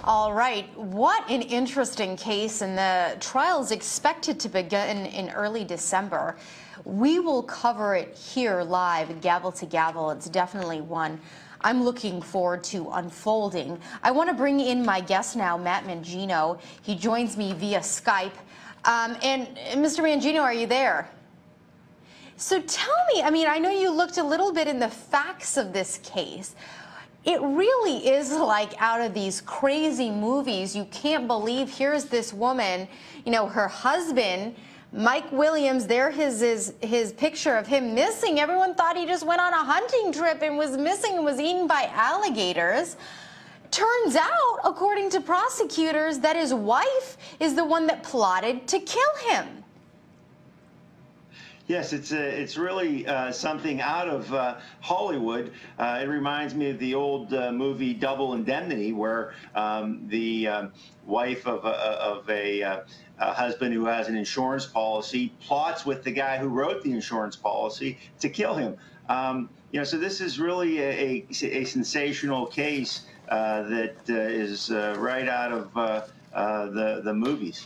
All right, what an interesting case, and the trial is expected to begin in early December. We will cover it here live, gavel to gavel. It's definitely one I'm looking forward to unfolding. I want to bring in my guest now, Matt Mangino. He joins me via Skype. And Mr. Mangino, are you there? So tell me, I know you looked a little bit in the facts of this case. It really is like out of these crazy movies. You can't believe, here's this woman, her husband, Mike Williams, there his picture of him missing. Everyone thought he just went on a hunting trip and was missing and was eaten by alligators. Turns out, according to prosecutors, that his wife is the one that plotted to kill him. Yes, it's really something out of Hollywood. It reminds me of the old movie Double Indemnity, where the wife of a husband who has an insurance policy plots with the guy who wrote the insurance policy to kill him. So this is really a sensational case that is right out of the movies.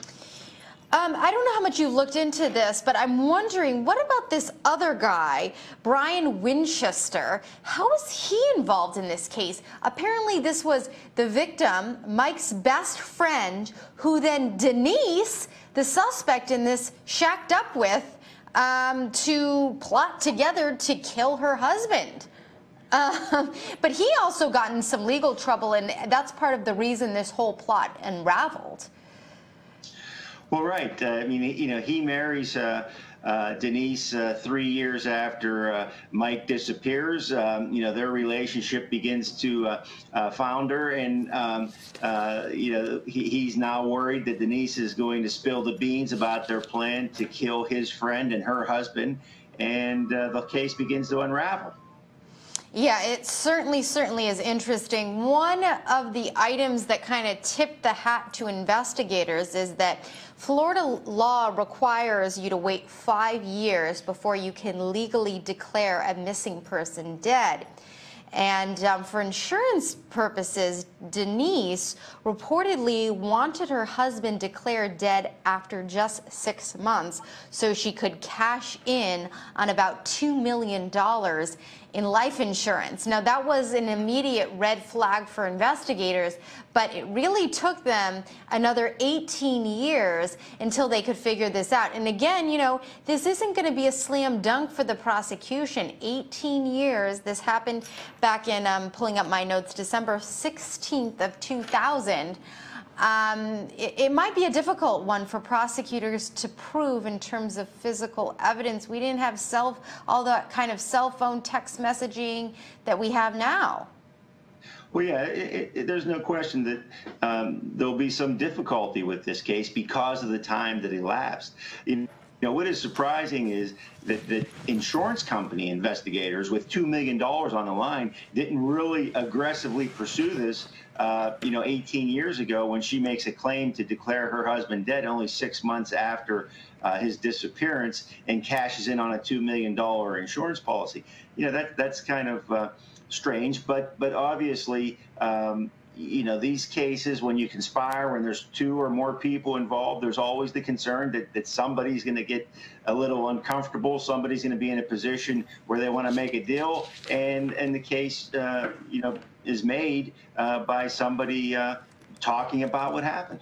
I don't know how much you looked into this, but I'm wondering, what about this other guy, Brian Winchester? How is he involved in this case? Apparently this was the victim, Mike's best friend, who then Denise, the suspect in this, shacked up with to plot together to kill her husband. But he also got in some legal trouble, and that's part of the reason this whole plot unraveled. Well, right. He marries Denise 3 years after Mike disappears. Their relationship begins to founder, and he's now worried that Denise is going to spill the beans about their plan to kill his friend and her husband, and the case begins to unravel. Yeah, it certainly is interesting. One of the items that kind of tipped the hat to investigators is that Florida law requires you to wait 5 years before you can legally declare a missing person dead. And for insurance purposes, Denise reportedly wanted her husband declared dead after just 6 months so she could cash in on about $2 million in life insurance. Now, that was an immediate red flag for investigators, but it really took them another 18 years until they could figure this out. And again, this isn't going to be a slam dunk for the prosecution. 18 years. This happened back in, pulling up my notes, December 16th of 2000. It might be a difficult one for prosecutors to prove in terms of physical evidence. We didn't have all that kind of cell phone text messaging that we have now. Well, yeah, there's no question that there'll be some difficulty with this case because of the time that elapsed. What is surprising is that the insurance company investigators with $2 million on the line didn't really aggressively pursue this, 18 years ago when she makes a claim to declare her husband dead only 6 months after his disappearance and cashes in on a $2 million insurance policy. That's kind of strange, but obviously, these cases, when you conspire, when there's 2 or more people involved, there's always the concern that somebody's going to get a little uncomfortable. Somebody's going to be in a position where they want to make a deal, and the case, is made by somebody talking about what happened.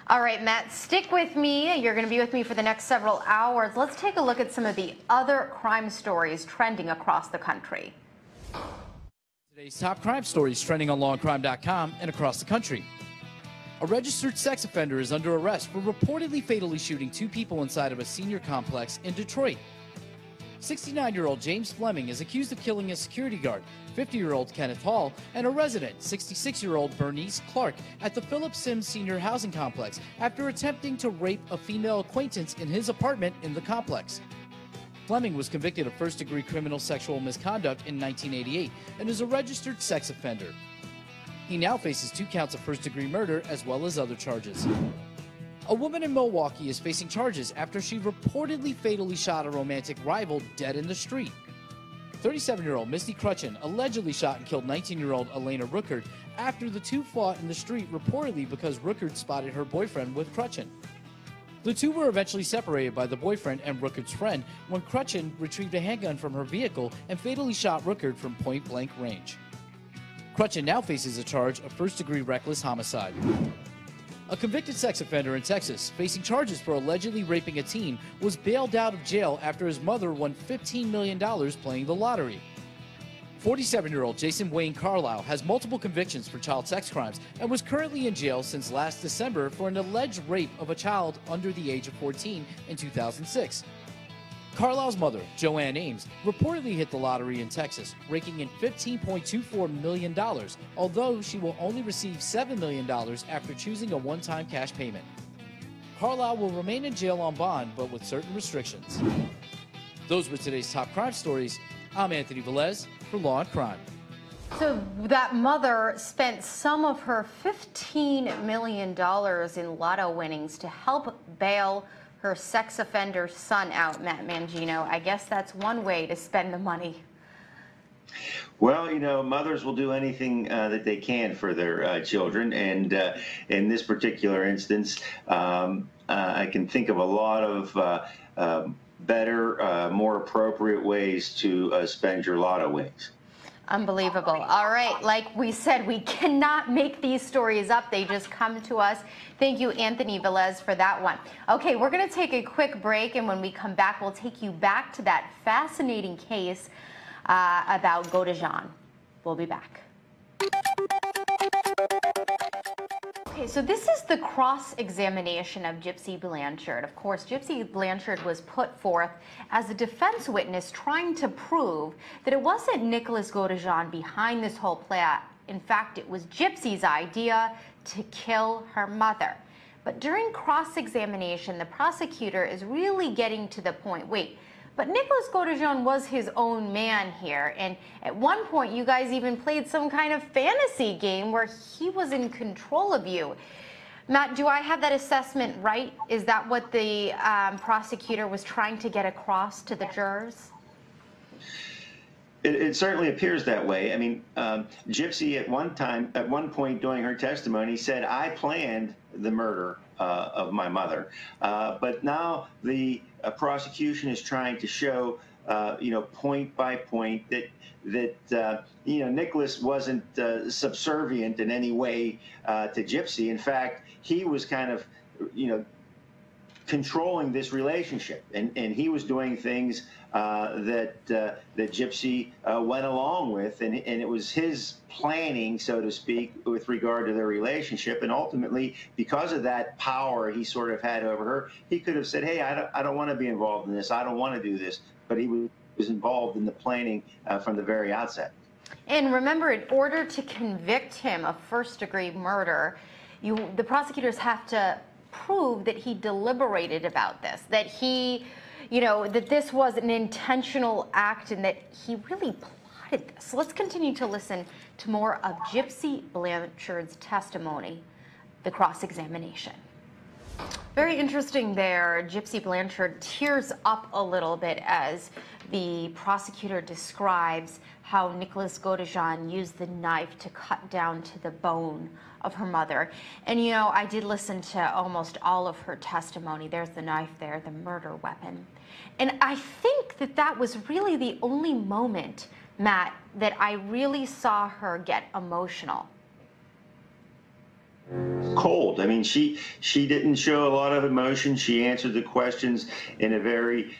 All right, Matt, stick with me. You're going to be with me for the next several hours. Let's take a look at some of the other crime stories trending across the country. Today's top crime stories trending on Law&Crime.com and across the country. A registered sex offender is under arrest for reportedly fatally shooting 2 people inside of a senior complex in Detroit. 69-year-old James Fleming is accused of killing a security guard, 50-year-old Kenneth Hall, and a resident, 66-year-old Bernice Clark, at the Philip Sims Senior Housing Complex after attempting to rape a female acquaintance in his apartment in the complex. Fleming was convicted of first-degree criminal sexual misconduct in 1988 and is a registered sex offender. He now faces 2 counts of first-degree murder as well as other charges. A woman in Milwaukee is facing charges after she reportedly fatally shot a romantic rival dead in the street. 37-year-old Misty Crutchen allegedly shot and killed 19-year-old Elena Rookert after the two fought in the street, reportedly because Rookert spotted her boyfriend with Crutchen. The two were eventually separated by the boyfriend and Rookert's friend when Crutchen retrieved a handgun from her vehicle and fatally shot Rookert from point-blank range. Crutchen now faces a charge of first-degree reckless homicide. A convicted sex offender in Texas, facing charges for allegedly raping a teen, was bailed out of jail after his mother won $15 million playing the lottery. 47-year-old Jason Wayne Carlisle has multiple convictions for child sex crimes and was currently in jail since last December for an alleged rape of a child under the age of 14 in 2006. Carlisle's mother, Joanne Ames, reportedly hit the lottery in Texas, raking in $15.24 million, although she will only receive $7 million after choosing a one-time cash payment. Carlisle will remain in jail on bond, but with certain restrictions. Those were today's top crime stories. I'm Anthony Velez for Law and Crime. So that mother spent some of her $15 million in lotto winnings to help bail her sex offender son out, Matt Mangino. I guess that's one way to spend the money. Well, you know, mothers will do anything that they can for their children, and in this particular instance, I can think of a lot of better, more appropriate ways to spend your lotto winnings. Unbelievable. All right, like we said, we cannot make these stories up. They just come to us. Thank you, Anthony Velez, for that one. Okay, we're going to take a quick break, and when we come back, we'll take you back to that fascinating case about Godejohn. We'll be back. Okay, so this is the cross-examination of Gypsy Blanchard. Of course, Gypsy Blanchard was put forth as a defense witness trying to prove that it wasn't Nicholas Godejohn behind this whole plot. In fact, it was Gypsy's idea to kill her mother. But during cross-examination, the prosecutor is really getting to the point, wait, but Nicholas Godejohn was his own man here, and at one point you guys even played some kind of fantasy game where he was in control of you. Matt, do I have that assessment right? Is that what the prosecutor was trying to get across to the jurors? It certainly appears that way. I mean, Gypsy at one point during her testimony said, "I planned the murder of my mother," but now the prosecution is trying to show, point by point that Nicholas wasn't subservient in any way to Gypsy. In fact, he was kind of, controlling this relationship, and he was doing things that Gypsy went along with, and it was his planning, so to speak, with regard to their relationship. And ultimately, because of that power he sort of had over her, he could have said, "Hey, I don't want to be involved in this. I don't want to do this." But he was involved in the planning from the very outset. And remember, in order to convict him of first-degree murder, the prosecutors have to prove that he deliberated about this, that he, that this was an intentional act and that he really plotted this. So let's continue to listen to more of Gypsy Blanchard's testimony, the cross-examination. Very interesting there. Gypsy Blanchard tears up a little bit as the prosecutor describes how Nicholas Godejohn used the knife to cut down to the bone of her mother. And I did listen to almost all of her testimony. There's the knife there, the murder weapon. And I think that was really the only moment, Matt, that I really saw her get emotional. Cold. I mean, she didn't show a lot of emotion. She answered the questions in a very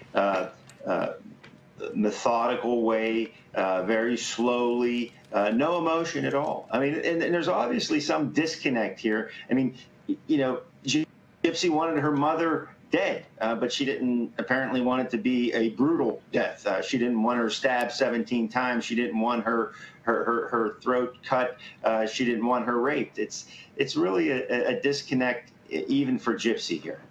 methodical way, very slowly, no emotion at all. I mean, and there's obviously some disconnect here. I mean, Gypsy wanted her mother dead, but she didn't apparently want it to be a brutal death. She didn't want her stabbed 17 times. She didn't want her throat cut. She didn't want her raped. It's really a disconnect even for Gypsy here.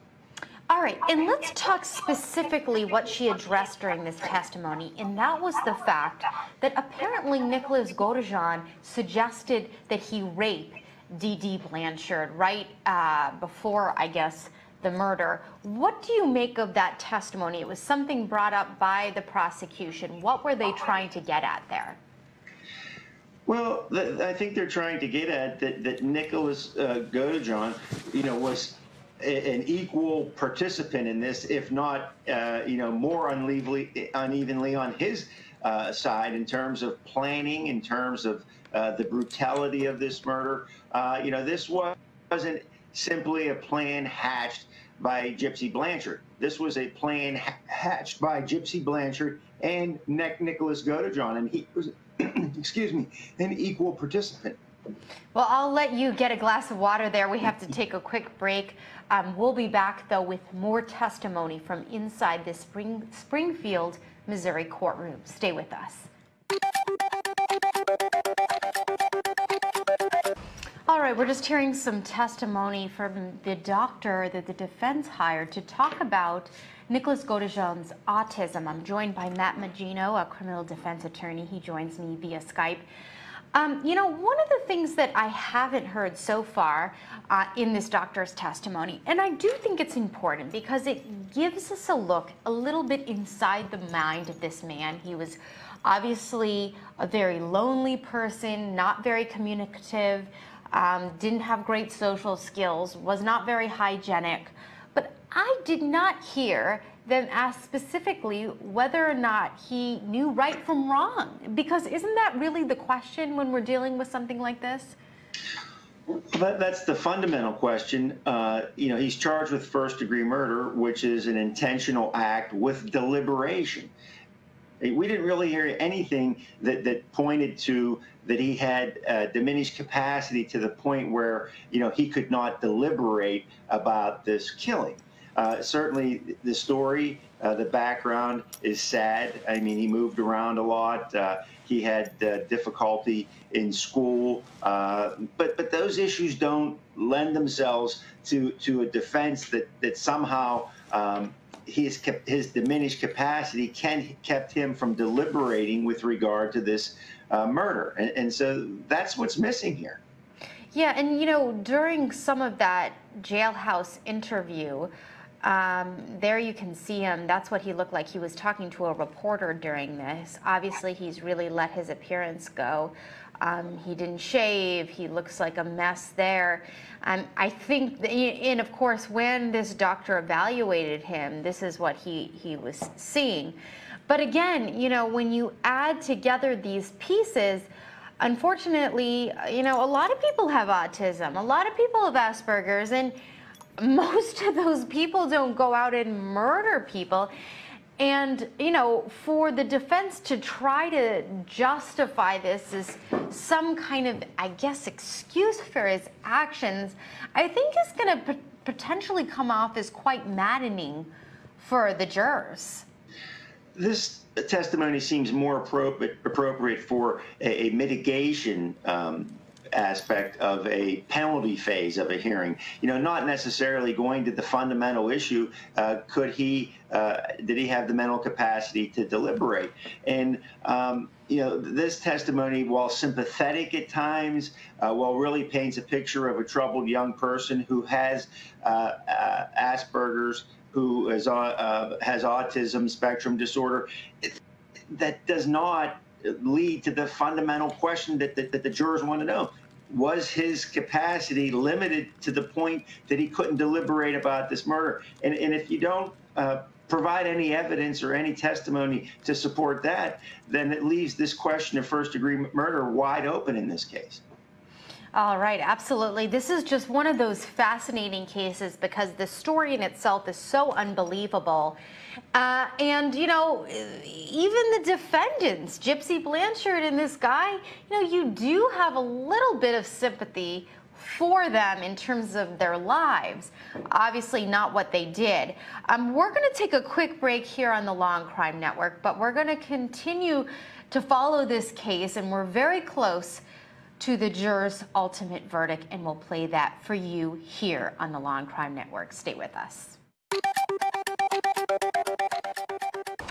All right, and let's talk specifically what she addressed during this testimony, and that was the fact that apparently Nicholas Godejohn suggested that he rape Dee Blanchard right before, I guess, the murder. What do you make of that testimony? It was something brought up by the prosecution. What were they trying to get at there? Well, I think they're trying to get at that Nicholas Godejohn, was an equal participant in this, if not, more unevenly on his side in terms of planning, in terms of the brutality of this murder. This wasn't simply a plan hatched by Gypsy Blanchard. This was a plan hatched by Gypsy Blanchard and Nicholas Godejohn, and he was, excuse me, an equal participant. Well, I'll let you get a glass of water there. We have to take a quick break. We'll be back, though, with more testimony from inside the Springfield, Missouri courtroom. Stay with us. All right, we're just hearing some testimony from the doctor that the defense hired to talk about Nicholas Godejohn's autism. I'm joined by Matt Mangino, a criminal defense attorney. He joins me via Skype. One of the things that I haven't heard so far in this doctor's testimony, and I do think it's important because it gives us a look a little bit inside the mind of this man. He was obviously a very lonely person, not very communicative, didn't have great social skills, was not very hygienic. But I did not hear them ask specifically whether or not he knew right from wrong. Because isn't that really the question when we're dealing with something like this? That's the fundamental question. He's charged with first-degree murder, which is an intentional act with deliberation. We didn't really hear anything that pointed to that he had diminished capacity to the point where, he could not deliberate about this killing. Certainly the story, the background is sad. I mean, he moved around a lot. He had difficulty in school. But those issues don't lend themselves to a defense that somehow his diminished capacity kept him from deliberating with regard to this murder. And so that's what's missing here. Yeah, and during some of that jailhouse interview, there you can see him. That's what he looked like. He was talking to a reporter during this. Obviously, he's really let his appearance go. He didn't shave. He looks like a mess there. I think, and of course, when this doctor evaluated him, this is what he was seeing. But again, when you add together these pieces, unfortunately, a lot of people have autism. A lot of people have Asperger's, and most of those people don't go out and murder people. And, for the defense to try to justify this as some kind of, I guess, excuse for his actions, I think is going to potentially come off as quite maddening for the jurors. This testimony seems more appropriate for a mitigation aspect of a penalty phase of a hearing. Not necessarily going to the fundamental issue. Did he have the mental capacity to deliberate? And this testimony, while sympathetic at times, while really paints a picture of a troubled young person who has Asperger's, who has autism spectrum disorder, that does not lead to the fundamental question that the jurors want to know. Was his capacity limited to the point that he couldn't deliberate about this murder? And if you don't provide any evidence or any testimony to support that, then it leaves this question of first-degree murder wide open in this case. All right, absolutely. This is just one of those fascinating cases because the story in itself is so unbelievable. And, even the defendants, Gypsy Blanchard and this guy, you do have a little bit of sympathy for them in terms of their lives. Obviously not what they did. We're going to take a quick break here on the Law&Crime Network, but we're going to continue to follow this case, and we're very close to the jurors' ultimate verdict, and we'll play that for you here on the Law&Crime Network. Stay with us.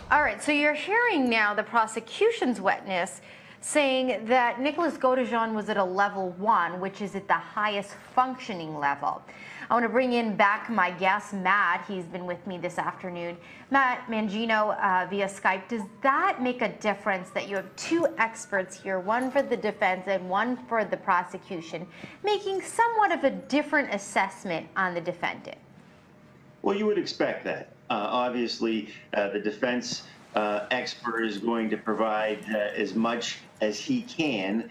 All right, so you're hearing now the prosecution's witness saying that Nicholas Godejohn was at a level 1, which is at the highest functioning level. I want to bring in back my guest, Matt. He's been with me this afternoon. Matt Mangino via Skype. Does that make a difference that you have two experts here, one for the defense and one for the prosecution, making somewhat of a different assessment on the defendant? Well, you would expect that. Obviously, the defense expert is going to provide as much as he can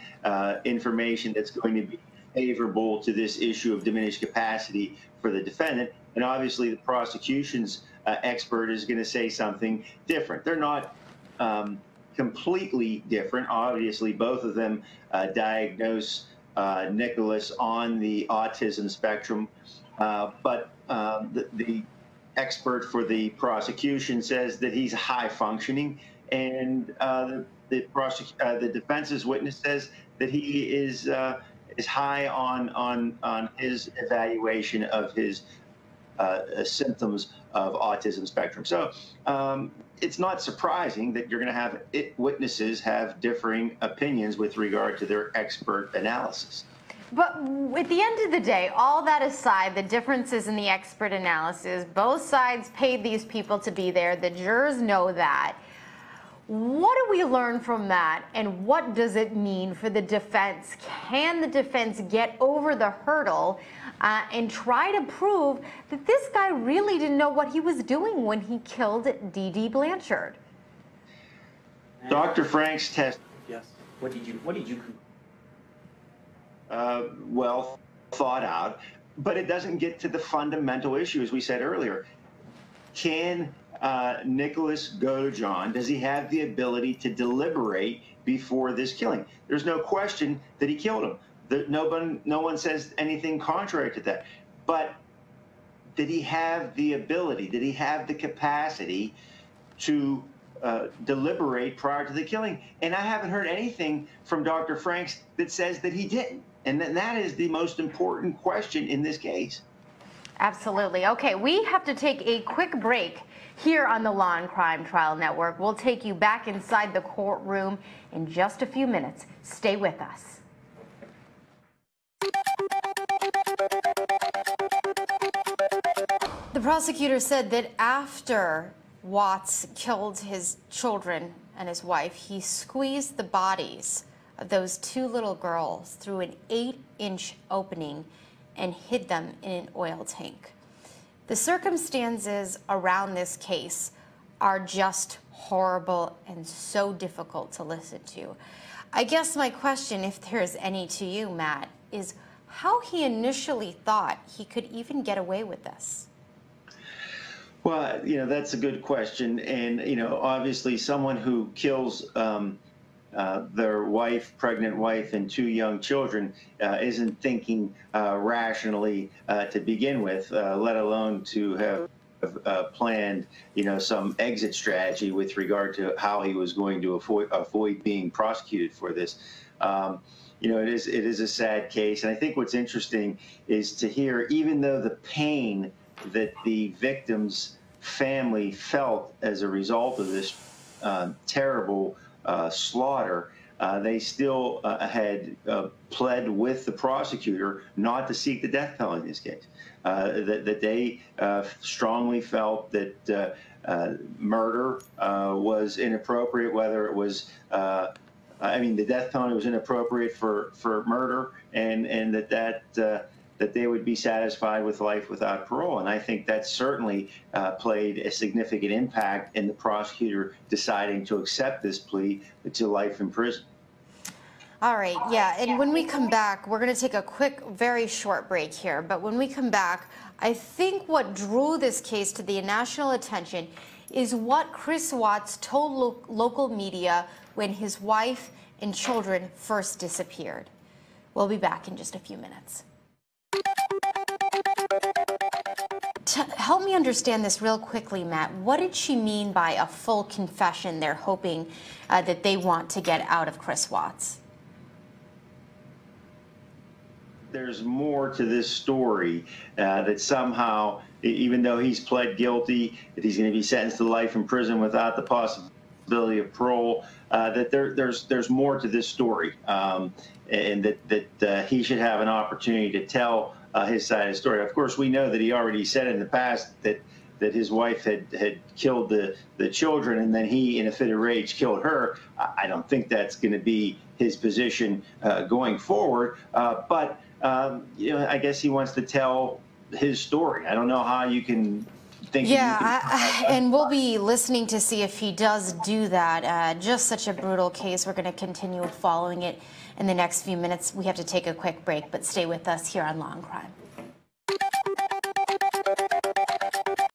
information that's going to be favorable to this issue of diminished capacity for the defendant. And obviously, the prosecution's expert is going to say something different. They're not completely different. Obviously, both of them diagnose Nicholas on the autism spectrum, but the expert for the prosecution says that he's high functioning, and the defense's witness says that he is high on his evaluation of his symptoms of autism spectrum. So it's not surprising that you're going to have witnesses have differing opinions with regard to their expert analysis. But at the end of the day, all that aside, the differences in the expert analysis, both sides paid these people to be there. The jurors know that. What do we learn from that, and what does it mean for the defense? Can the defense get over the hurdle and try to prove that this guy really didn't know what he was doing when he killed D.D. Blanchard? Dr. Frank's test. Yes. What did you well thought out, but it doesn't get to the fundamental issue, as we said earlier. Can Nicholas Godejohn, does he have the ability to deliberate before this killing? There's no question that he killed him. No one says anything contrary to that. But did he have the ability, did he have the capacity to deliberate prior to the killing? And I haven't heard anything from Dr. Franks that says that he didn't. And that is the most important question in this case. Absolutely. Okay, we have to take a quick break here on the Law and Crime Trial Network. We'll take you back inside the courtroom in just a few minutes. Stay with us. The prosecutor said that after Watts killed his children and his wife, he squeezed the bodies of those two little girls through an 8-inch opening and hid them in an oil tank. The circumstances around this case are just horrible and so difficult to listen to. I guess my question, if there's any to you, Matt, is how he initially thought he could even get away with this. Well, that's a good question. And, obviously someone who kills their pregnant wife and two young children isn't thinking rationally to begin with, let alone to have planned, some exit strategy with regard to how he was going to avoid being prosecuted for this. It is a sad case. And I think what's interesting is to hear, even though the pain that the victim's family felt as a result of this terrible slaughter, they still had pled with the prosecutor not to seek the death penalty in this case. That they strongly felt that murder was inappropriate, whether it was, the death penalty was inappropriate for murder, and that they would be satisfied with life without parole. And I think that certainly played a significant impact in the prosecutor deciding to accept this plea to life in prison. All right, yeah, and when we come back, we're going to take a quick, very short break here. But when we come back, I think what drew this case to the national attention is what Chris Watts told local media when his wife and children first disappeared. We'll be back in just a few minutes. Help me understand this real quickly, Matt. What did she mean by a full confession they're hoping that they want to get out of Chris Watts? There's more to this story that somehow, even though he's pled guilty, that he's going to be sentenced to life in prison without the possibility possibility of parole, that there's more to this story, and that he should have an opportunity to tell his side of the story. Of course, we know that he already said in the past that his wife had killed the children, and then he, in a fit of rage, killed her. I don't think that's going to be his position going forward. But you know, I guess he wants to tell his story. I don't know how you can think. Yeah, and we'll be listening to see if he does do that. Just such a brutal case. We're going to continue following it in the next few minutes. We have to take a quick break, but stay with us here on Law and Crime.